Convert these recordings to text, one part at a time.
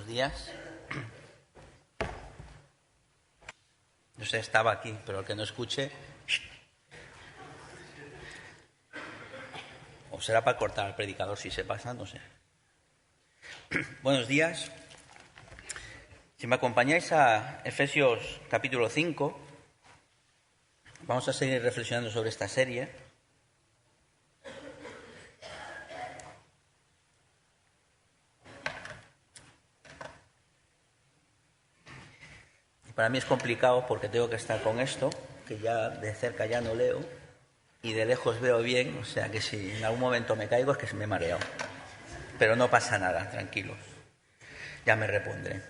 días. No sé, estaba aquí, pero el que no escuche... O será para cortar al predicador si se pasa, no sé. Buenos días. Si me acompañáis a Efesios capítulo 5, vamos a seguir reflexionando sobre esta serie. Para mí es complicado porque tengo que estar con esto, que ya de cerca ya no leo, y de lejos veo bien, o sea que si en algún momento me caigo es que se me he mareado. Pero no pasa nada, tranquilos, ya me repondré.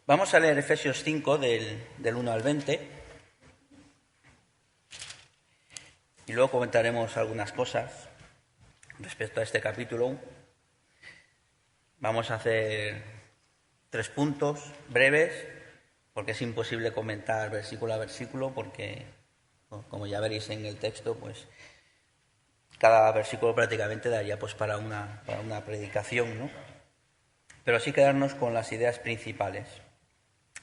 Vamos a leer Efesios 5 del 1 al 20 y luego comentaremos algunas cosas respecto a este capítulo. Vamos a hacer 3 puntos breves, porque es imposible comentar versículo a versículo, porque, como ya veréis en el texto, pues cada versículo prácticamente daría pues para una predicación, ¿no? Pero sí quedarnos con las ideas principales.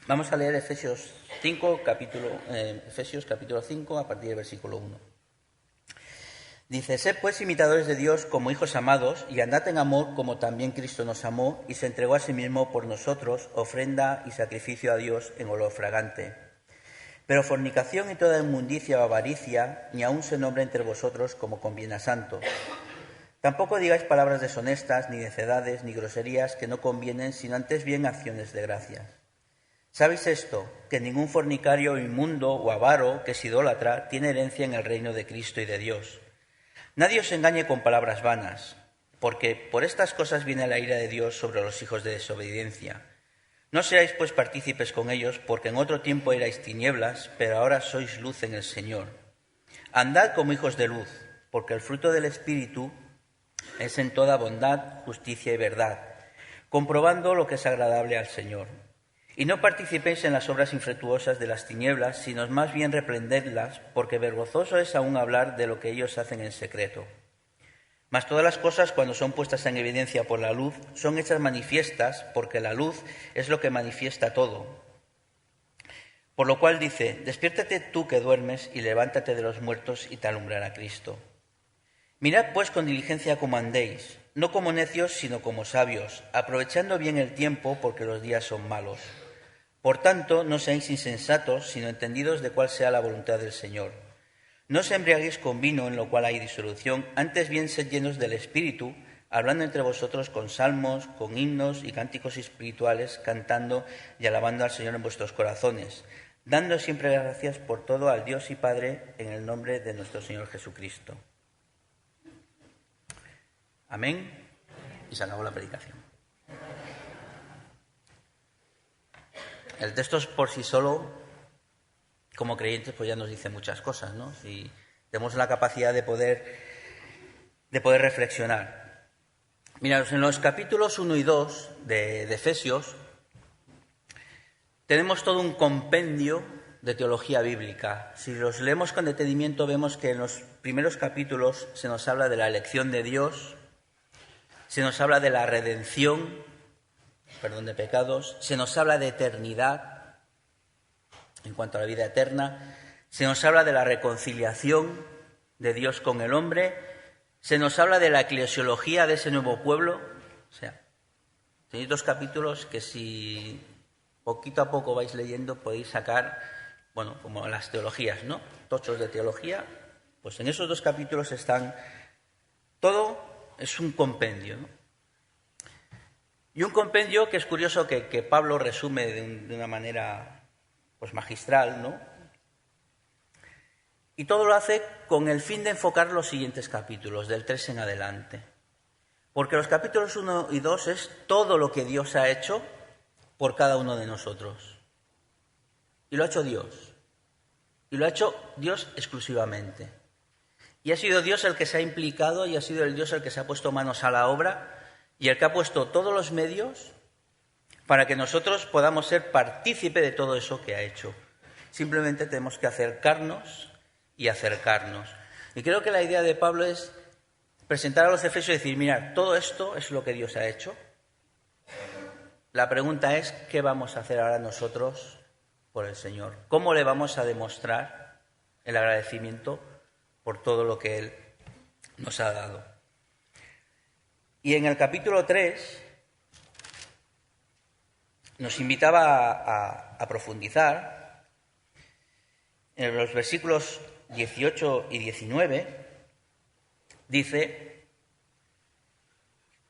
Vamos a leer Efesios capítulo 5, a partir del versículo 1. Dice: Sed pues imitadores de Dios como hijos amados, y andad en amor como también Cristo nos amó y se entregó a sí mismo por nosotros, ofrenda y sacrificio a Dios en olor fragante. Pero fornicación y toda inmundicia o avaricia ni aun se nombre entre vosotros como conviene a santos. Tampoco digáis palabras deshonestas, ni necedades, ni groserías que no convienen, sino antes bien acciones de gracias. ¿Sabéis esto? Que ningún fornicario, inmundo o avaro que es idólatra tiene herencia en el reino de Cristo y de Dios. Nadie os engañe con palabras vanas, porque por estas cosas viene la ira de Dios sobre los hijos de desobediencia. No seáis pues partícipes con ellos, porque en otro tiempo erais tinieblas, pero ahora sois luz en el Señor. Andad como hijos de luz, porque el fruto del Espíritu es en toda bondad, justicia y verdad, comprobando lo que es agradable al Señor. Y no participéis en las obras infructuosas de las tinieblas, sino más bien reprendedlas, porque vergonzoso es aún hablar de lo que ellos hacen en secreto. Mas todas las cosas, cuando son puestas en evidencia por la luz, son hechas manifiestas, porque la luz es lo que manifiesta todo. Por lo cual dice: despiértate tú que duermes, y levántate de los muertos, y te alumbrará Cristo. Mirad pues con diligencia cómo andéis, no como necios, sino como sabios, aprovechando bien el tiempo, porque los días son malos. Por tanto, no seáis insensatos, sino entendidos de cuál sea la voluntad del Señor. No os embriaguéis con vino, en lo cual hay disolución, antes bien sed llenos del Espíritu, hablando entre vosotros con salmos, con himnos y cánticos espirituales, cantando y alabando al Señor en vuestros corazones, dando siempre gracias por todo al Dios y Padre, en el nombre de nuestro Señor Jesucristo. Amén. Y se acabó la predicación. El texto por sí solo, como creyentes, pues ya nos dice muchas cosas, ¿no? Si tenemos la capacidad de poder reflexionar. Miraos, en los capítulos 1 y 2 de Efesios tenemos todo un compendio de teología bíblica. Si los leemos con detenimiento, vemos que en los primeros capítulos se nos habla de la elección de Dios, se nos habla de la redención, perdón de pecados, se nos habla de eternidad, en cuanto a la vida eterna, se nos habla de la reconciliación de Dios con el hombre, se nos habla de la eclesiología de ese nuevo pueblo. O sea, tenéis 2 capítulos que si poquito a poco vais leyendo podéis sacar, bueno, como las teologías, ¿no? Tochos de teología, pues en esos 2 capítulos están, todo es un compendio, ¿no? Y un compendio que es curioso que Pablo resume de una manera pues magistral, ¿no? Y todo lo hace con el fin de enfocar los siguientes capítulos, del 3 en adelante. Porque los capítulos 1 y 2 es todo lo que Dios ha hecho por cada uno de nosotros. Y lo ha hecho Dios. Y lo ha hecho Dios exclusivamente. Y ha sido Dios el que se ha implicado y ha sido el Dios el que se ha puesto manos a la obra y el que ha puesto todos los medios para que nosotros podamos ser partícipe de todo eso que ha hecho. Simplemente tenemos que acercarnos y acercarnos. Y creo que la idea de Pablo es presentar a los efesios y decir, mirad, todo esto es lo que Dios ha hecho. La pregunta es, ¿qué vamos a hacer ahora nosotros por el Señor? ¿Cómo le vamos a demostrar el agradecimiento por todo lo que Él nos ha dado? Y en el capítulo 3 nos invitaba a profundizar en los versículos 18 y 19. Dice,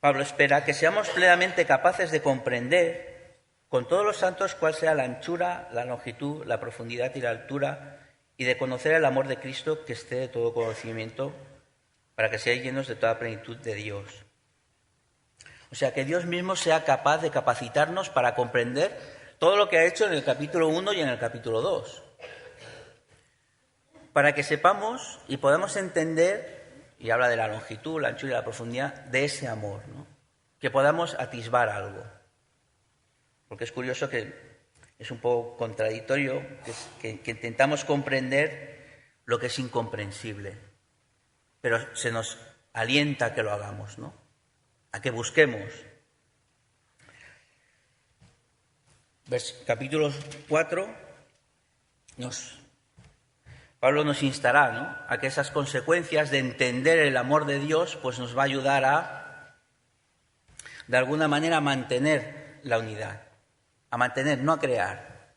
Pablo espera que seamos plenamente capaces de comprender con todos los santos cuál sea la anchura, la longitud, la profundidad y la altura, y de conocer el amor de Cristo que esté de todo conocimiento, para que seáis llenos de toda plenitud de Dios. O sea, que Dios mismo sea capaz de capacitarnos para comprender todo lo que ha hecho en el capítulo 1 y en el capítulo 2. Para que sepamos y podamos entender, y habla de la longitud, la anchura y la profundidad, de ese amor, ¿no? Que podamos atisbar algo. Porque es curioso que es un poco contradictorio que intentamos comprender lo que es incomprensible, pero se nos alienta a que lo hagamos, ¿no? A que busquemos. Capítulo 4, Pablo nos instará, ¿no?, a que esas consecuencias de entender el amor de Dios pues nos va a ayudar a, de alguna manera, mantener la unidad. A mantener, no a crear.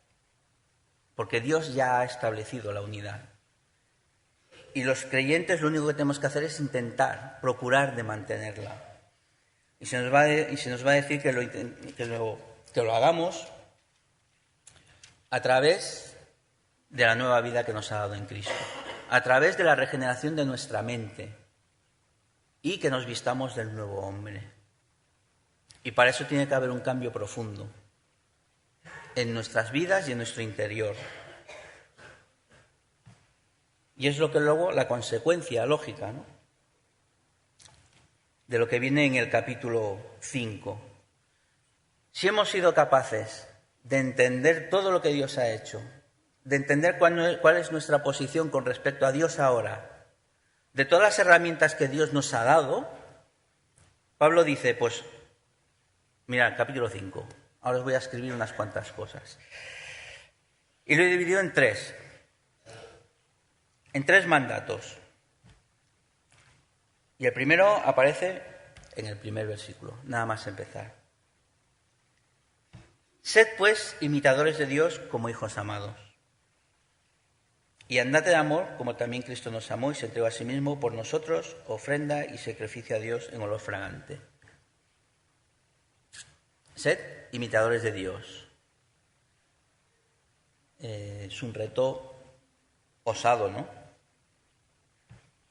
Porque Dios ya ha establecido la unidad. Y los creyentes lo único que tenemos que hacer es intentar, procurar de mantenerla. Y se nos va a decir que lo hagamos a través de la nueva vida que nos ha dado en Cristo, a través de la regeneración de nuestra mente y que nos vistamos del nuevo hombre. Y para eso tiene que haber un cambio profundo en nuestras vidas y en nuestro interior. Y es lo que luego, la consecuencia lógica, ¿no?, de lo que viene en el capítulo 5. Si hemos sido capaces de entender todo lo que Dios ha hecho, de entender cuál es nuestra posición con respecto a Dios ahora, de todas las herramientas que Dios nos ha dado, Pablo dice, pues, mirad, capítulo 5, ahora os voy a escribir unas cuantas cosas. Y lo he dividido en tres mandatos. Y el primero aparece en el primer versículo, nada más empezar. Sed, pues, imitadores de Dios como hijos amados. Y andad en amor, como también Cristo nos amó y se entregó a sí mismo por nosotros, ofrenda y sacrificio a Dios en olor fragante. Sed imitadores de Dios. Es un reto osado, ¿no?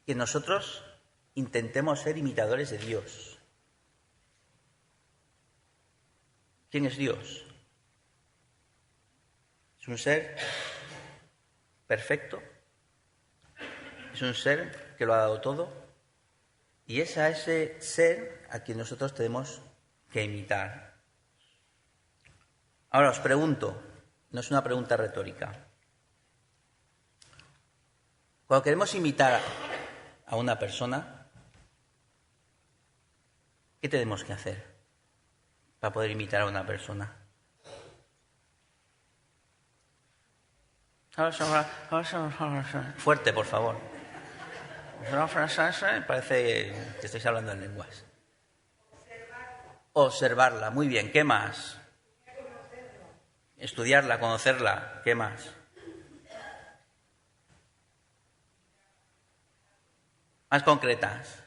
Que nosotros intentemos ser imitadores de Dios. ¿Quién es Dios? Es un ser perfecto, es un ser que lo ha dado todo, y es a ese ser a quien nosotros tenemos que imitar. Ahora os pregunto, no es una pregunta retórica. Cuando queremos imitar a una persona, ¿qué tenemos que hacer para poder imitar a una persona? Fuerte, por favor. Parece que estáis hablando en lenguas. Observarla, muy bien. ¿Qué más? Estudiarla, conocerla. ¿Qué más? Más concretas.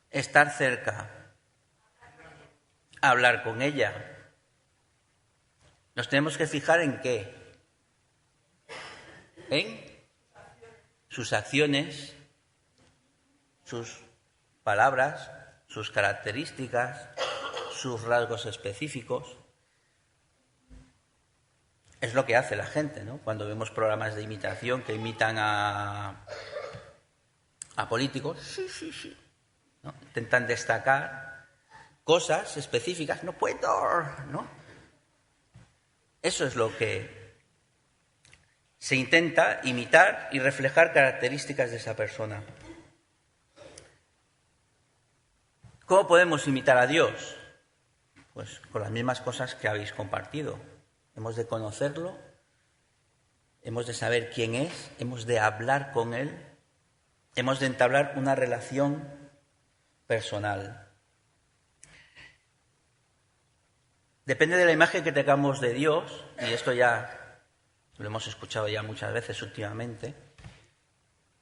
Estar cerca. Hablar con ella. Nos tenemos que fijar en qué. En sus acciones, sus palabras, sus características, sus rasgos específicos. Es lo que hace la gente, ¿no? Cuando vemos programas de imitación que imitan a políticos, ¿no?, intentan destacar cosas específicas. No puedo, ¿no? Eso es lo que se intenta imitar y reflejar características de esa persona. ¿Cómo podemos imitar a Dios? Pues con las mismas cosas que habéis compartido. Hemos de conocerlo, hemos de saber quién es, hemos de hablar con Él, hemos de entablar una relación personal. Depende de la imagen que tengamos de Dios, y esto ya lo hemos escuchado ya muchas veces últimamente,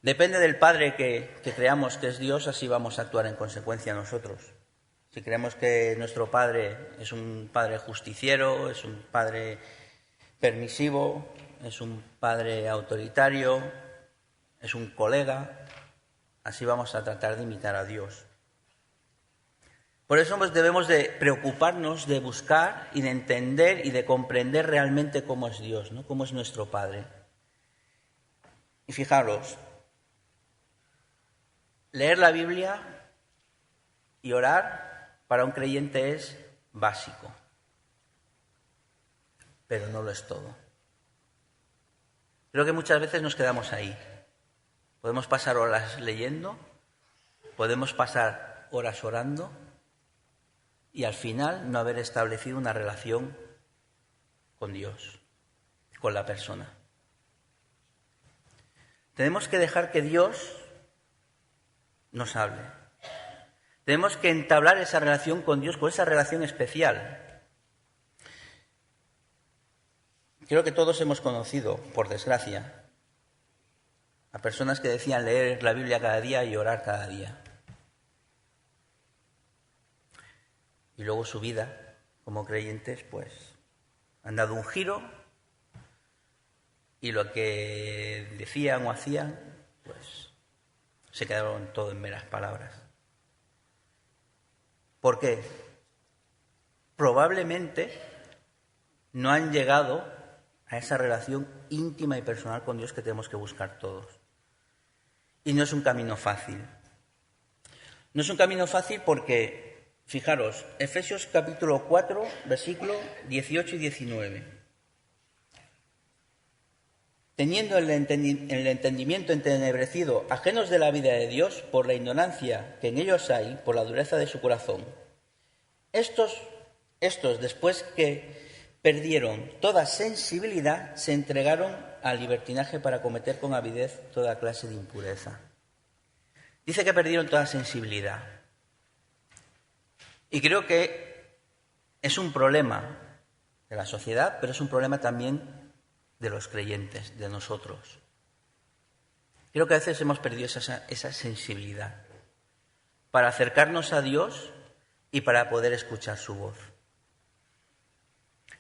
depende del Padre que creamos que es Dios, así vamos a actuar en consecuencia nosotros. Si creemos que nuestro Padre es un Padre justiciero, es un Padre permisivo, es un Padre autoritario, es un colega, así vamos a tratar de imitar a Dios. Por eso debemos de preocuparnos de buscar y de entender y de comprender realmente cómo es Dios, ¿no? Cómo es nuestro Padre. Y fijaros, leer la Biblia y orar para un creyente es básico, pero no lo es todo. Creo que muchas veces nos quedamos ahí. Podemos pasar horas leyendo, podemos pasar horas orando y al final no haber establecido una relación con Dios, con la persona. Tenemos que dejar que Dios nos hable. Tenemos que entablar esa relación con Dios, con esa relación especial. Creo que todos hemos conocido, por desgracia, a personas que decían leer la Biblia cada día y orar cada día. Y luego su vida, como creyentes, pues han dado un giro y lo que decían o hacían, pues se quedaron todo en meras palabras. ¿Por qué? Probablemente no han llegado a esa relación íntima y personal con Dios que tenemos que buscar todos. Y no es un camino fácil. No es un camino fácil porque, fijaros, Efesios capítulo 4, versículos 18 y 19. Teniendo el entendimiento entenebrecido, ajenos de la vida de Dios, por la ignorancia que en ellos hay, por la dureza de su corazón. Estos, después que perdieron toda sensibilidad, se entregaron al libertinaje para cometer con avidez toda clase de impureza. Dice que perdieron toda sensibilidad. Y creo que es un problema de la sociedad, pero es un problema también de los creyentes, de nosotros. Creo que a veces hemos perdido esa sensibilidad para acercarnos a Dios y para poder escuchar su voz.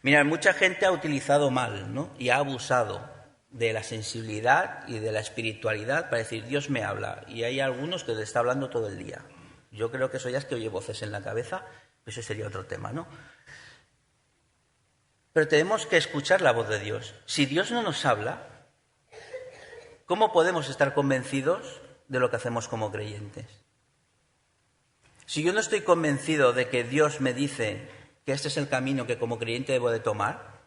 Mirad, mucha gente ha utilizado mal, ¿no? Y ha abusado de la sensibilidad y de la espiritualidad para decir, Dios me habla. Y hay algunos que le está hablando todo el día. Yo creo que eso ya es que oye voces en la cabeza, eso sería otro tema, ¿no? Pero tenemos que escuchar la voz de Dios. Si Dios no nos habla, ¿cómo podemos estar convencidos de lo que hacemos como creyentes? Si yo no estoy convencido de que Dios me dice que este es el camino que como creyente debo de tomar,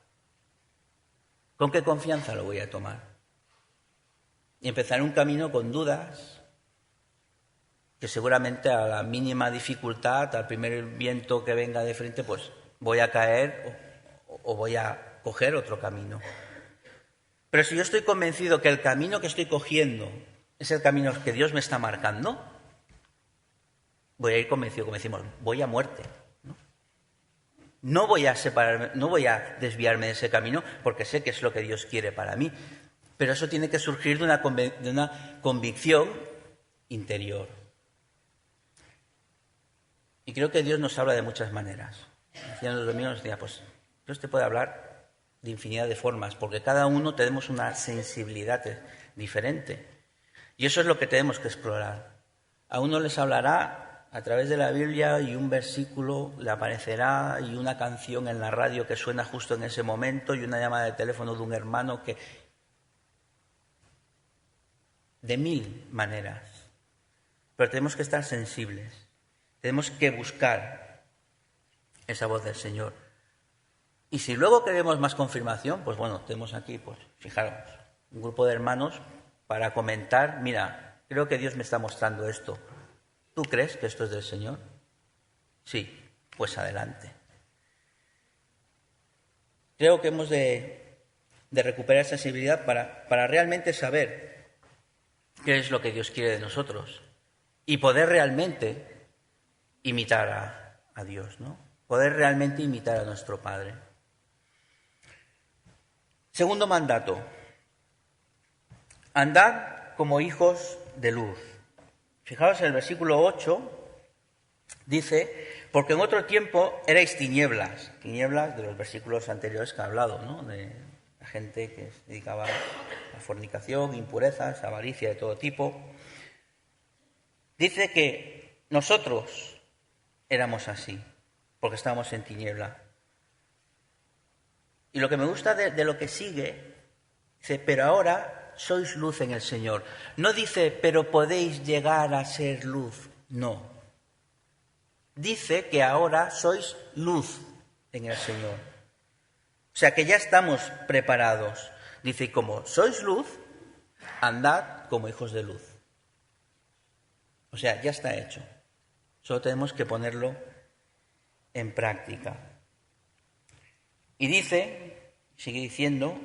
¿con qué confianza lo voy a tomar? Y empezaré un camino con dudas, que seguramente a la mínima dificultad, al primer viento que venga de frente, pues voy a caer o voy a coger otro camino. Pero si yo estoy convencido que el camino que estoy cogiendo es el camino que Dios me está marcando, voy a ir convencido, como decimos, voy a muerte. No voy a separarme, no voy a desviarme de ese camino porque sé que es lo que Dios quiere para mí. Pero eso tiene que surgir de una convicción interior. Y creo que Dios nos habla de muchas maneras. Decían los domingos, decía, pues Dios te puede hablar de infinidad de formas, porque cada uno tenemos una sensibilidad diferente. Y eso es lo que tenemos que explorar. A uno les hablará a través de la Biblia y un versículo le aparecerá y una canción en la radio que suena justo en ese momento y una llamada de teléfono de un hermano que... de mil maneras. Pero tenemos que estar sensibles. Tenemos que buscar esa voz del Señor. Y si luego queremos más confirmación, pues bueno, tenemos aquí, pues fijaros, un grupo de hermanos para comentar, mira, creo que Dios me está mostrando esto. ¿Tú crees que esto es del Señor? Sí, pues adelante. Creo que hemos de recuperar esa sensibilidad para realmente saber qué es lo que Dios quiere de nosotros y poder realmente imitar a Dios, ¿no? Poder realmente imitar a nuestro Padre. Segundo mandato, andad como hijos de luz. Fijaos en el versículo 8, dice, porque en otro tiempo erais tinieblas de los versículos anteriores que he hablado, ¿no? De la gente que se dedicaba a fornicación, impurezas, avaricia de todo tipo. Dice que nosotros éramos así, porque estábamos en tiniebla. Y lo que me gusta de lo que sigue, dice, pero ahora sois luz en el Señor. No dice, pero podéis llegar a ser luz. No. Dice que ahora sois luz en el Señor. O sea, que ya estamos preparados. Dice, y como sois luz, andad como hijos de luz. O sea, ya está hecho. Solo tenemos que ponerlo en práctica. Y dice, sigue diciendo,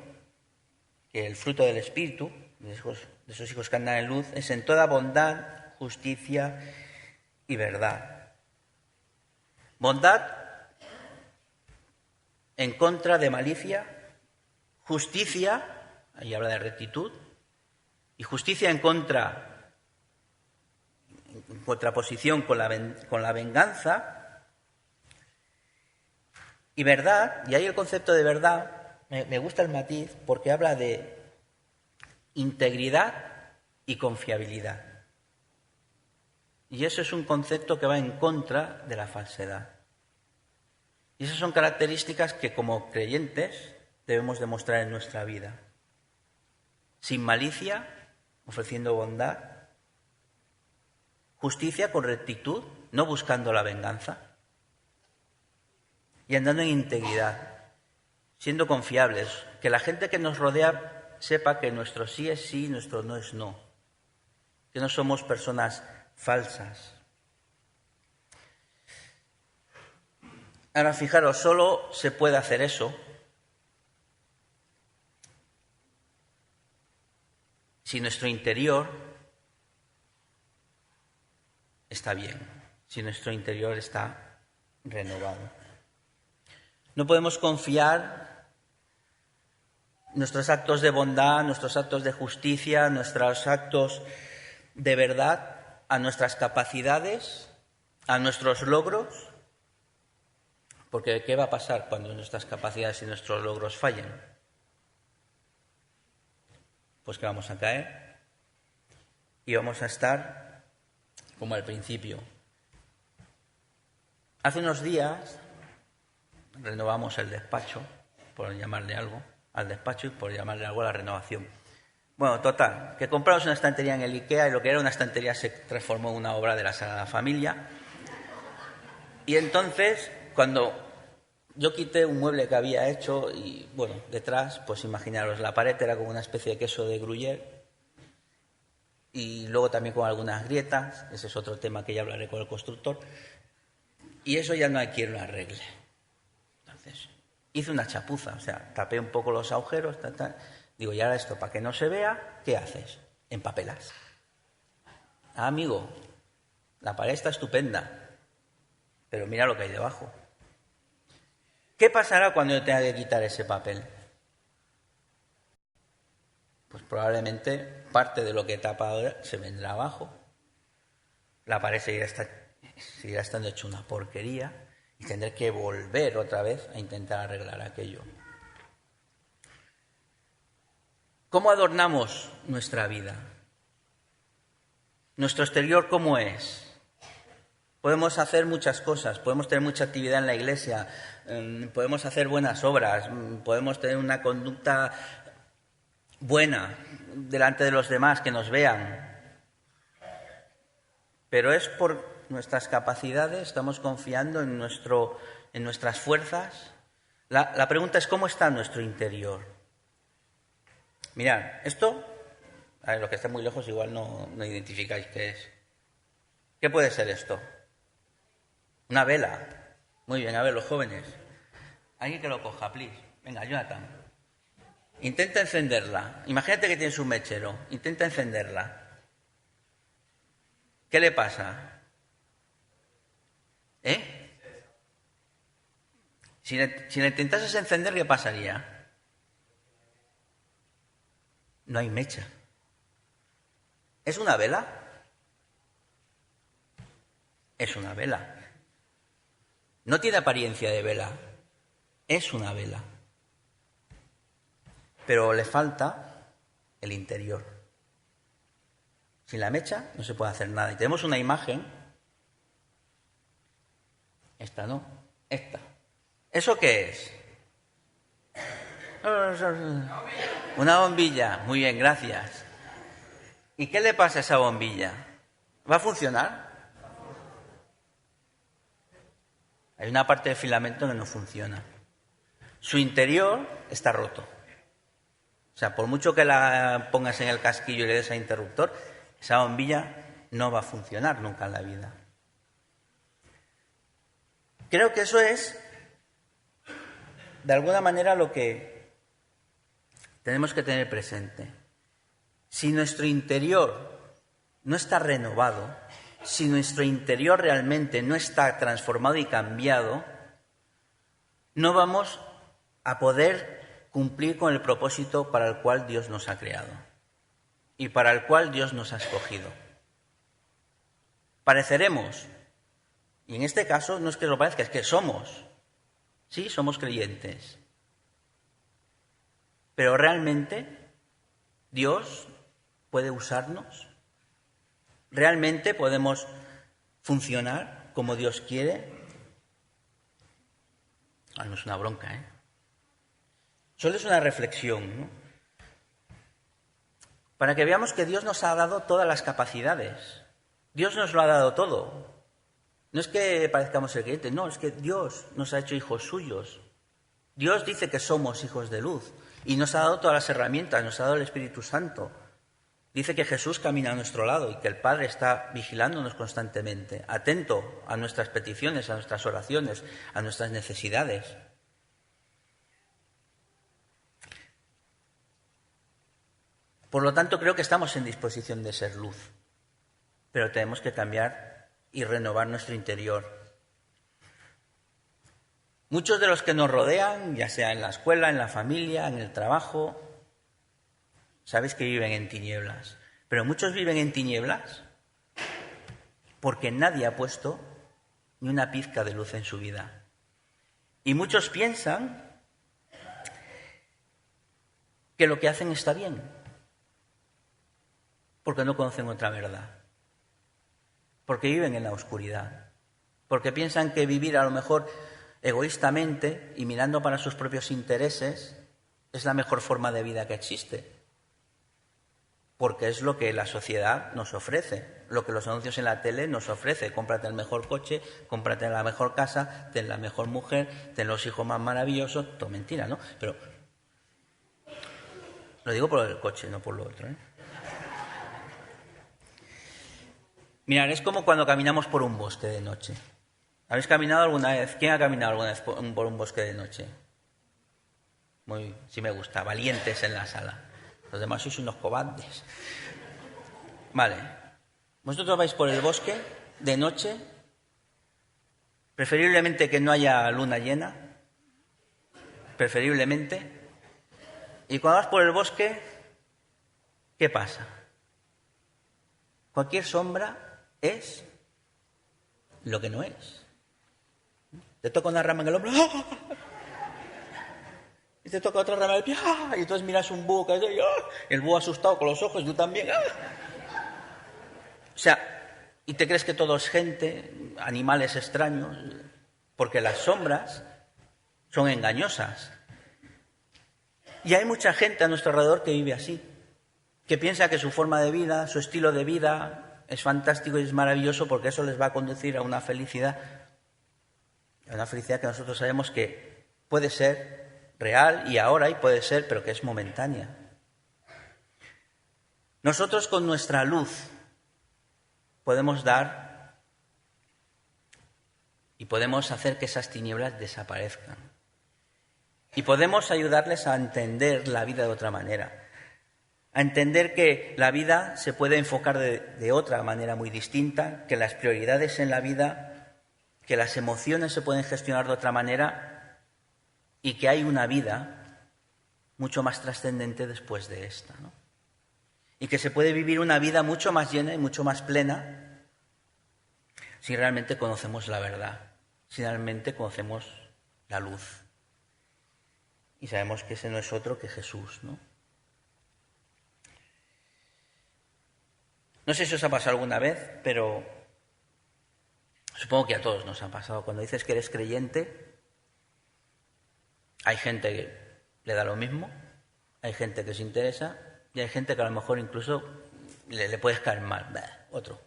que el fruto del Espíritu, de esos hijos que andan en luz, es en toda bondad, justicia y verdad. Bondad en contra de malicia, justicia, ahí habla de rectitud, y justicia en contraposición con la venganza, y verdad, y ahí el concepto de verdad, me gusta el matiz porque habla de integridad y confiabilidad. Y eso es un concepto que va en contra de la falsedad. Y esas son características que como creyentes debemos demostrar en nuestra vida. Sin malicia, ofreciendo bondad, justicia con rectitud, no buscando la venganza, y andando en integridad, siendo confiables, que la gente que nos rodea sepa que nuestro sí es sí, nuestro no es no, que no somos personas falsas. Ahora, fijaros, solo se puede hacer eso si nuestro interior está bien, si nuestro interior está renovado. No podemos confiar nuestros actos de bondad, nuestros actos de justicia, nuestros actos de verdad a nuestras capacidades, a nuestros logros, porque ¿qué va a pasar cuando nuestras capacidades y nuestros logros fallen? Pues que vamos a caer y vamos a estar como al principio. Hace unos días renovamos el despacho, por llamarle algo, al despacho y por llamarle algo a la renovación. Bueno, total, que compramos una estantería en el IKEA y lo que era una estantería se transformó en una obra de la Sagrada Familia. Y entonces, cuando yo quité un mueble que había hecho y, bueno, detrás, pues imaginaros, la pared era como una especie de queso de Gruyère y luego también con algunas grietas, ese es otro tema que ya hablaré con el constructor, y eso ya no hay quien lo arregle. Entonces, hice una chapuza, o sea, tapé un poco los agujeros, digo, y ahora esto, para que no se vea, ¿qué haces? Empapelas. Ah, amigo, la pared está estupenda, pero mira lo que hay debajo. ¿Qué pasará cuando yo tenga que quitar ese papel? Pues probablemente parte de lo que tapa ahora se vendrá abajo. La pared seguirá estando hecha una porquería y tendré que volver otra vez a intentar arreglar aquello. ¿Cómo adornamos nuestra vida? ¿Nuestro exterior cómo es? Podemos hacer muchas cosas, podemos tener mucha actividad en la iglesia, podemos hacer buenas obras, podemos tener una conducta buena delante de los demás, que nos vean. Pero es por nuestras capacidades, estamos confiando en nuestras fuerzas. La pregunta es, ¿cómo está nuestro interior? Mirad, esto, a ver, los que están muy lejos igual no identificáis qué es. ¿Qué puede ser esto? Una vela. Muy bien, a ver, los jóvenes. Alguien que lo coja, please. Venga, Jonathan. Intenta encenderla. Imagínate que tienes un mechero. Intenta encenderla. ¿Qué le pasa? Si la intentases encender, ¿qué pasaría? No hay mecha. ¿Es una vela? Es una vela. No tiene apariencia de vela. Es una vela. Pero le falta el interior. Sin la mecha no se puede hacer nada. Y tenemos una imagen. Esta no. Esta. ¿Eso qué es? Una bombilla. Muy bien, gracias. ¿Y qué le pasa a esa bombilla? ¿Va a funcionar? Hay una parte del filamento que no funciona. Su interior está roto. O sea, por mucho que la pongas en el casquillo y le des a interruptor, esa bombilla no va a funcionar nunca en la vida. Creo que eso es, de alguna manera, lo que tenemos que tener presente. Si nuestro interior no está renovado, si nuestro interior realmente no está transformado y cambiado, no vamos a poder cumplir con el propósito para el cual Dios nos ha creado y para el cual Dios nos ha escogido. Pareceremos, y en este caso no es que lo parezca, es que somos, sí, somos creyentes, pero realmente Dios puede usarnos, realmente podemos funcionar como Dios quiere. No es una bronca, Solo es una reflexión, ¿no? Para que veamos que Dios nos ha dado todas las capacidades. Dios nos lo ha dado todo. No es que parezcamos ser creyentes, no, es que Dios nos ha hecho hijos suyos. Dios dice que somos hijos de luz y nos ha dado todas las herramientas, nos ha dado el Espíritu Santo. Dice que Jesús camina a nuestro lado y que el Padre está vigilándonos constantemente, atento a nuestras peticiones, a nuestras oraciones, a nuestras necesidades. Por lo tanto, creo que estamos en disposición de ser luz, pero tenemos que cambiar y renovar nuestro interior. Muchos de los que nos rodean, ya sea en la escuela, en la familia, en el trabajo, sabéis que viven en tinieblas, pero muchos viven en tinieblas porque nadie ha puesto ni una pizca de luz en su vida. Y muchos piensan que lo que hacen está bien, porque no conocen otra verdad, porque viven en la oscuridad, porque piensan que vivir a lo mejor egoístamente y mirando para sus propios intereses es la mejor forma de vida que existe, porque es lo que la sociedad nos ofrece, lo que los anuncios en la tele nos ofrece. Cómprate el mejor coche, cómprate la mejor casa, ten la mejor mujer, ten los hijos más maravillosos. Todo mentira, ¿no? Pero lo digo por el coche, no por lo otro, Mirad, es como cuando caminamos por un bosque de noche. ¿Habéis caminado alguna vez? ¿Quién ha caminado alguna vez por un bosque de noche? Sí me gusta, valientes en la sala. Los demás sois unos cobardes. Vale. ¿Vosotros vais por el bosque de noche? Preferiblemente que no haya luna llena. Preferiblemente. Y cuando vas por el bosque, ¿qué pasa? Cualquier sombra es lo que no es. Te toca una rama en el hombro, ¡ah! Y te toca otra rama en el pie, ¡ah! Y entonces miras un búho, ¡ah! El búho asustado con los ojos, y tú también, ¡ah! O sea, y te crees que todo es gente, animales extraños, porque las sombras son engañosas. Y hay mucha gente a nuestro alrededor que vive así, que piensa que su forma de vida, su estilo de vida es fantástico y es maravilloso porque eso les va a conducir a una felicidad que nosotros sabemos que puede ser real y ahora y puede ser, pero que es momentánea. Nosotros con nuestra luz podemos dar y podemos hacer que esas tinieblas desaparezcan. Y podemos ayudarles a entender la vida de otra manera, a entender que la vida se puede enfocar de otra manera muy distinta, que las prioridades en la vida, que las emociones se pueden gestionar de otra manera y que hay una vida mucho más trascendente después de esta, ¿no? Y que se puede vivir una vida mucho más llena y mucho más plena si realmente conocemos la verdad, si realmente conocemos la luz. Y sabemos que ese no es otro que Jesús, ¿no? No sé si os ha pasado alguna vez, pero supongo que a todos nos ha pasado. Cuando dices que eres creyente, hay gente que le da lo mismo, hay gente que se interesa y hay gente que a lo mejor incluso le puedes caer mal. Otro.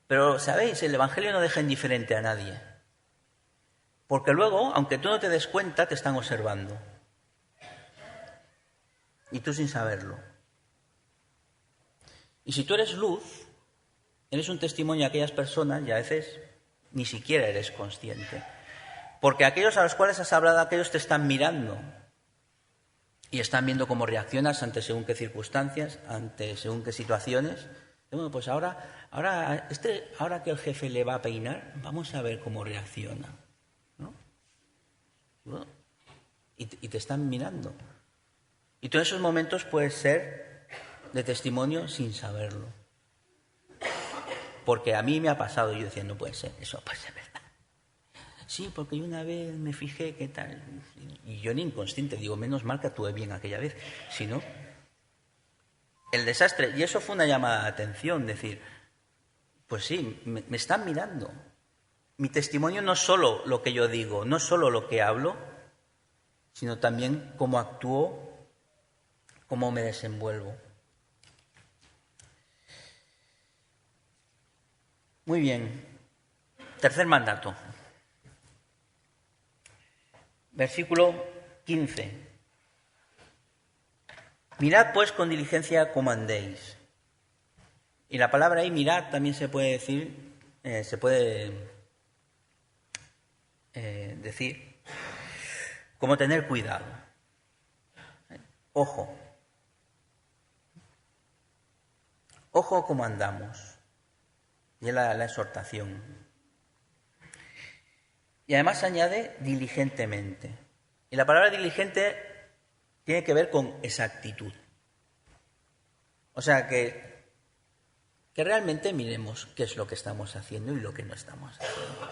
Pero, ¿sabéis? El Evangelio no deja indiferente a nadie. Porque luego, aunque tú no te des cuenta, te están observando. Y tú sin saberlo. Y si tú eres luz, eres un testimonio a aquellas personas y a veces ni siquiera eres consciente. Porque aquellos a los cuales has hablado, aquellos te están mirando y están viendo cómo reaccionas ante según qué circunstancias, ante según qué situaciones. Y bueno, pues ahora que el jefe le va a peinar, vamos a ver cómo reacciona, ¿no? Bueno, y te están mirando. Y tú en esos momentos puedes ser de testimonio sin saberlo. Porque a mí me ha pasado, yo decía, no puede ser, eso puede ser verdad. Sí, porque yo una vez me fijé qué tal, y yo ni inconsciente, digo, menos mal que actué bien aquella vez, si no, el desastre. Y eso fue una llamada de atención, decir, pues sí, me están mirando. Mi testimonio no es solo lo que yo digo, no es solo lo que hablo, sino también cómo actúo, cómo me desenvuelvo. Muy bien. Tercer mandato. Versículo 15. Mirad pues con diligencia cómo andéis. Y la palabra ahí, mirad, también se puede decir, como tener cuidado. Ojo. Ojo cómo andamos. Y es la exhortación. Y además añade diligentemente. Y la palabra diligente tiene que ver con exactitud. O sea, que realmente miremos qué es lo que estamos haciendo y lo que no estamos haciendo.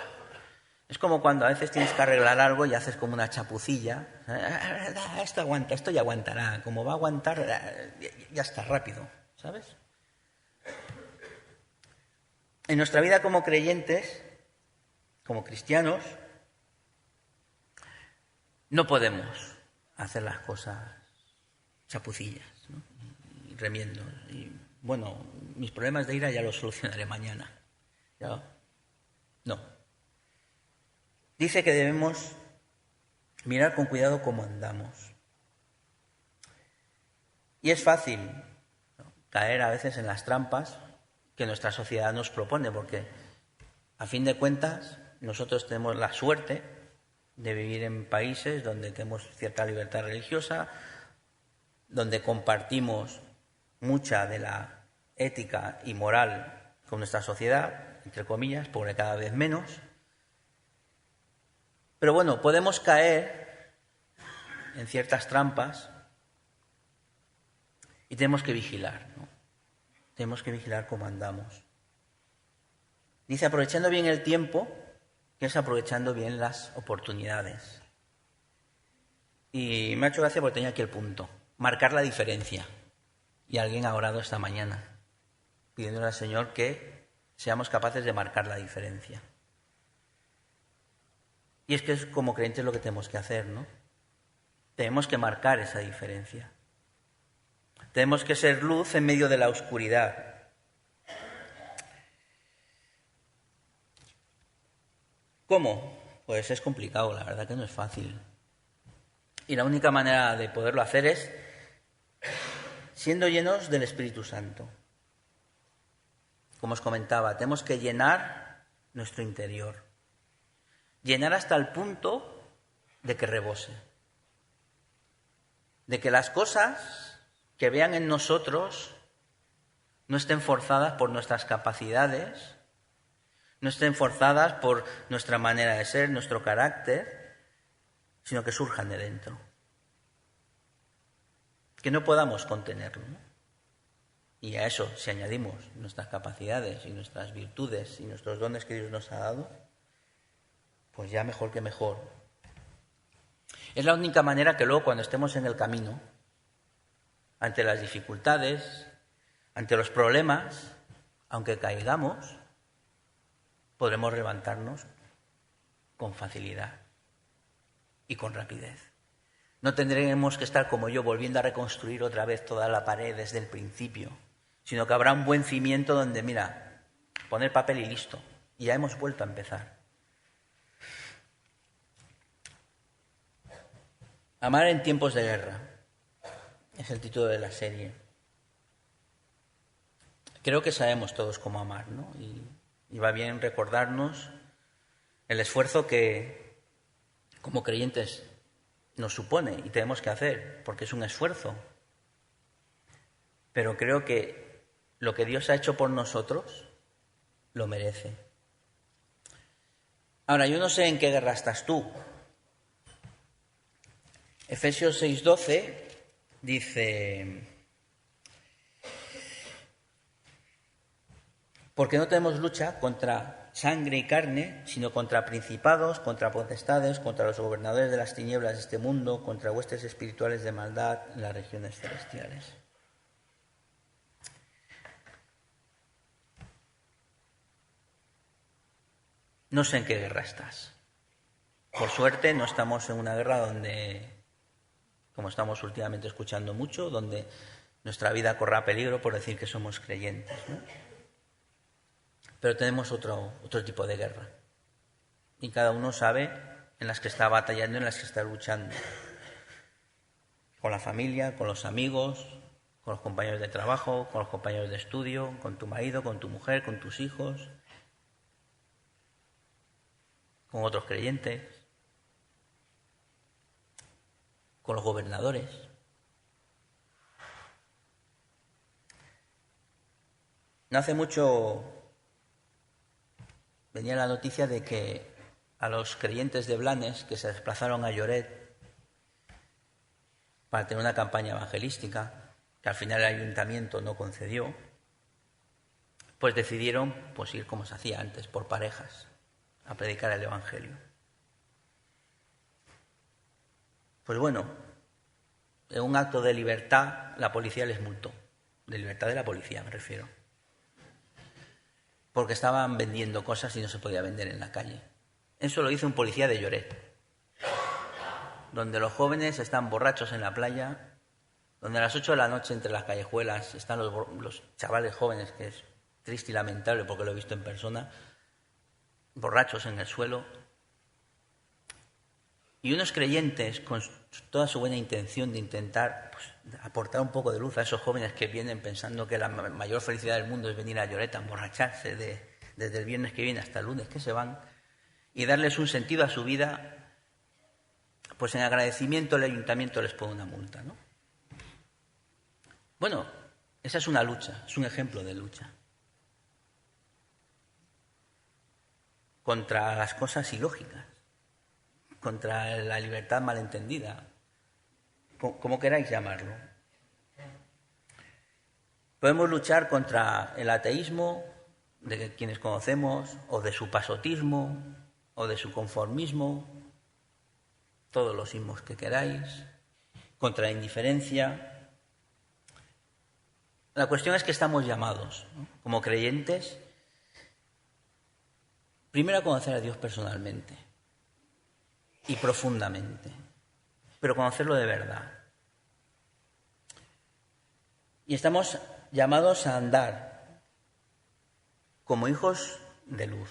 Es como cuando a veces tienes que arreglar algo y haces como una chapucilla. Esto aguanta, esto ya aguantará. Como va a aguantar, ya está rápido, ¿sabes? En nuestra vida como creyentes, como cristianos, no podemos hacer las cosas chapucillas, ¿no? Y remiendo. Y, bueno, mis problemas de ira ya los solucionaré mañana. ¿Ya? No. Dice que debemos mirar con cuidado cómo andamos. Y es fácil, ¿no?, caer a veces en las trampas que nuestra sociedad nos propone, porque a fin de cuentas nosotros tenemos la suerte de vivir en países donde tenemos cierta libertad religiosa, donde compartimos mucha de la ética y moral con nuestra sociedad, entre comillas, porque cada vez menos. Pero bueno, podemos caer en ciertas trampas y tenemos que vigilar, ¿no? Tenemos que vigilar cómo andamos. Dice, aprovechando bien el tiempo, que es aprovechando bien las oportunidades. Y me ha hecho gracia porque tenía aquí el punto. Marcar la diferencia. Y alguien ha orado esta mañana, pidiéndole al Señor que seamos capaces de marcar la diferencia. Y es que es como creyentes lo que tenemos que hacer, ¿no? Tenemos que marcar esa diferencia. Tenemos que ser luz en medio de la oscuridad. ¿Cómo? Pues es complicado, la verdad que no es fácil. Y la única manera de poderlo hacer es siendo llenos del Espíritu Santo. Como os comentaba, tenemos que llenar nuestro interior. Llenar hasta el punto de que rebose. De que las cosas que vean en nosotros no estén forzadas por nuestras capacidades, no estén forzadas por nuestra manera de ser, nuestro carácter, sino que surjan de dentro. Que no podamos contenerlo, ¿no? Y a eso, si añadimos nuestras capacidades y nuestras virtudes y nuestros dones que Dios nos ha dado, pues ya mejor que mejor. Es la única manera que luego, cuando estemos en el camino, ante las dificultades, ante los problemas, aunque caigamos, podremos levantarnos con facilidad y con rapidez. No tendremos que estar como yo volviendo a reconstruir otra vez toda la pared desde el principio, sino que habrá un buen cimiento donde, mira, poner papel y listo. Y ya hemos vuelto a empezar. Amar en tiempos de guerra es el título de la serie. Creo que sabemos todos cómo amar, ¿no? Y va bien recordarnos el esfuerzo que, como creyentes, nos supone y tenemos que hacer, porque es un esfuerzo. Pero creo que lo que Dios ha hecho por nosotros lo merece. Ahora, yo no sé en qué guerra estás tú. Efesios 6:12 dice: porque no tenemos lucha contra sangre y carne, sino contra principados, contra potestades, contra los gobernadores de las tinieblas de este mundo, contra huestes espirituales de maldad en las regiones celestiales. No sé en qué guerra estás. Por suerte no estamos en una guerra donde, como estamos últimamente escuchando mucho, donde nuestra vida corra peligro por decir que somos creyentes, ¿no? Pero tenemos otro tipo de guerra. Y cada uno sabe en las que está batallando, en las que está luchando. Con la familia, con los amigos, con los compañeros de trabajo, con los compañeros de estudio, con tu marido, con tu mujer, con tus hijos, con otros creyentes, con los gobernadores. No hace mucho venía la noticia de que a los creyentes de Blanes que se desplazaron a Lloret para tener una campaña evangelística, que al final el ayuntamiento no concedió, pues decidieron pues ir como se hacía antes, por parejas, a predicar el evangelio. Pues bueno, en un acto de libertad la policía les multó, de libertad de la policía me refiero, porque estaban vendiendo cosas y no se podía vender en la calle. Eso lo hizo un policía de Lloret, donde los jóvenes están borrachos en la playa, donde a las 8 de la noche entre las callejuelas están los chavales jóvenes, que es triste y lamentable porque lo he visto en persona, borrachos en el suelo, y unos creyentes con toda su buena intención de intentar pues, aportar un poco de luz a esos jóvenes que vienen pensando que la mayor felicidad del mundo es venir a Lloret a emborracharse desde el viernes que viene hasta el lunes que se van, y darles un sentido a su vida. Pues en agradecimiento el ayuntamiento les pone una multa, ¿no? Bueno, esa es una lucha, es un ejemplo de lucha. Contra las cosas ilógicas, contra la libertad malentendida, como queráis llamarlo. Podemos luchar contra el ateísmo de quienes conocemos, o de su pasotismo, o de su conformismo, todos los ismos que queráis, contra la indiferencia. La cuestión es que estamos llamados, ¿no?, como creyentes, primero a conocer a Dios personalmente y profundamente, pero conocerlo de verdad. Y estamos llamados a andar como hijos de luz.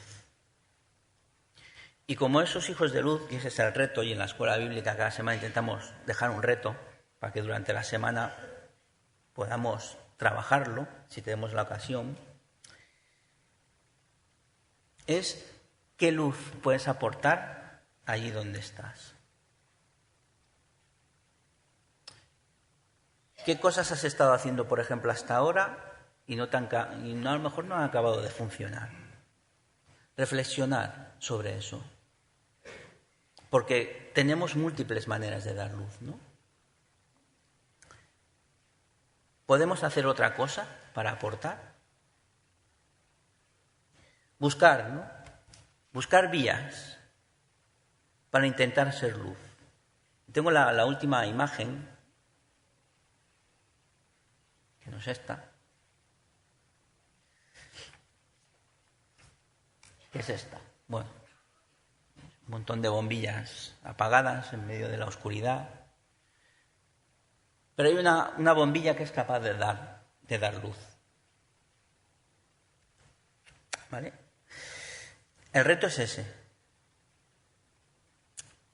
Y como esos hijos de luz, y ese es el reto, y en la escuela bíblica cada semana intentamos dejar un reto para que durante la semana podamos trabajarlo, si tenemos la ocasión, es ¿Qué luz puedes aportar allí donde estás? ¿Qué cosas has estado haciendo, por ejemplo, hasta ahora y a lo mejor no han acabado de funcionar? Reflexionar sobre eso. Porque tenemos múltiples maneras de dar luz, ¿no? ¿Podemos hacer otra cosa para aportar? Buscar, ¿no? Buscar vías para intentar ser luz. Tengo la última imagen, que no es esta. ¿Qué es esta? Bueno, un montón de bombillas apagadas en medio de la oscuridad. Pero hay una bombilla que es capaz de dar luz. ¿Vale? El reto es ese,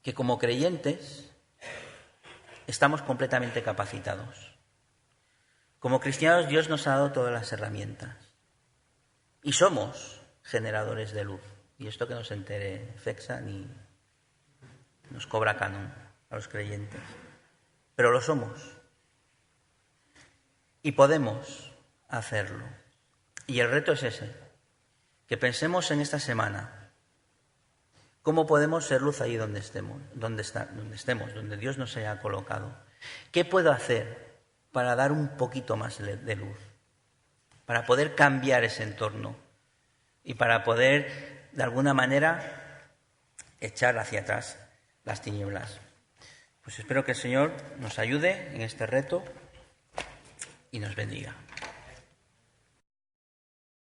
que como creyentes estamos completamente capacitados. Como cristianos Dios nos ha dado todas las herramientas y somos generadores de luz. Y esto que no se entere FEXA ni nos cobra canon a los creyentes. Pero lo somos. Y podemos hacerlo. Y el reto es ese, que pensemos en esta semana cómo podemos ser luz ahí donde estemos, donde Dios nos haya colocado. ¿Qué puedo hacer para dar un poquito más de luz? Para poder cambiar ese entorno y para poder, de alguna manera, echar hacia atrás las tinieblas. Pues espero que el Señor nos ayude en este reto y nos bendiga.